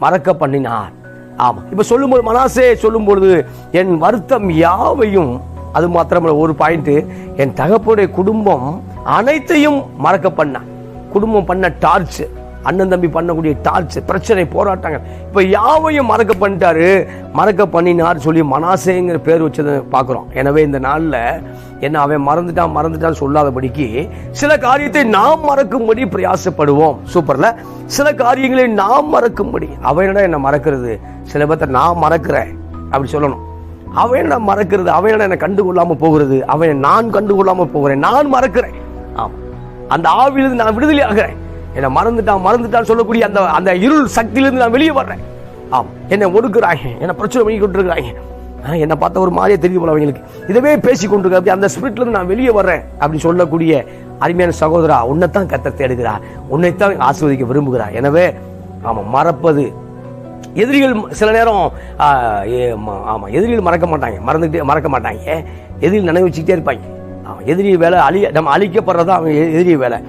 மறக்க பண்ணினார். ஆமா, இப்ப சொல்லும்போது மனாசே சொல்லும் பொழுது என் வருத்தம் யாவையும், அது மாத்திரமல்ல ஒரு பாயிண்ட், என் தகப்பனுடைய குடும்பம் அனைத்தையும் மறக்க பண்ண, குடும்பம் பண்ண டார்ச், அண்ணன் தம்பி பண்ணக்கூடிய டார்ச், பிரச்சனை, போராட்டங்கள், இப்ப யாவையும் மறக்க பண்ணிட்டாரு. மறக்க பண்ணினார் சொல்லி மனாசேங்கிற பேர் வச்சதை பார்க்கிறோம். எனவே இந்த நாள்ல என்ன, அவன் மறந்துட்டான் சொல்லாதபடிக்கு சில காரியத்தை நாம் மறக்கும்படி பிரயாசப்படுவோம். சூப்பர்ல, சில காரியங்களை நாம் மறக்கும்படி. அவனடா என்ன மறக்கிறது, சில பேர்த்த நான் மறக்கிறேன் அப்படி சொல்லணும். அவன் மறக்கிறது, அவன் என்ன கண்டுகொள்ளாம போகிறது, அவன் நான் கண்டுகொள்ளாம போகிறேன், நான் மறக்கிறேன். ஆமா, அந்த ஆவிலிருந்து நான் விடுதலை ஆகிறேன். என்னை மறந்துட்டான் சொல்லக்கூடிய அந்த அந்த இருள் சக்தியிலிருந்து நான் வெளியே வர்றேன். ஆமா, என்னை ஒடுக்குறாங்க, என்னை பிரச்சனை பண்ணி கொண்டிருக்கிறாங்க, என்னை பார்த்த ஒரு மாதிரியே தெரியும் போல அவங்களுக்கு, இதவே பேசி கொண்டிருக்க, அந்த ஸ்பிரிட்ல இருந்து நான் வெளியே வர்றேன் அப்படி சொல்லக்கூடிய அருமையான சகோதரா, உன்னைத்தான் கர்த்தர் தேடுகிறார், உன்னைத்தான் ஆசீர்வதிக்க விரும்புகிறார். எனவே ஆமா, மறப்பது எதிரிகள் சில நேரம் ஆமா, எதிரிகள் மறக்க மாட்டாங்க, எதிரிகள் நினைவு வச்சுக்கிட்டே இருப்பாங்க. எதிரி வேலை நம்ம அழிக்கப்படுறதா அவங்க எதிரி வேலை.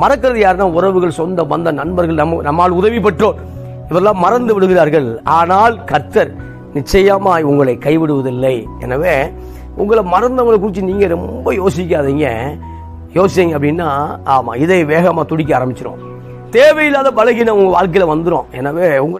மறக்கிறது யாருன்னா உறவுகள், சொந்த பந்த, நண்பர்கள், நம்மால் உதவி பெற்றோர், இவரெல்லாம் மறந்து விடுகிறார்கள். ஆனால் கர்த்தர் நிச்சயமா உங்களை கைவிடுவதில்லை. எனவே உங்களை மறந்தவங்களை குறித்து நீங்க ரொம்ப யோசிக்காதீங்க அப்படின்னா ஆமா, இதை வேகமா துடிக்க ஆரம்பிச்சிடும். தேவையில்லாத பலகீனம் உங்க வாழ்க்கையில வந்துடும். எனவே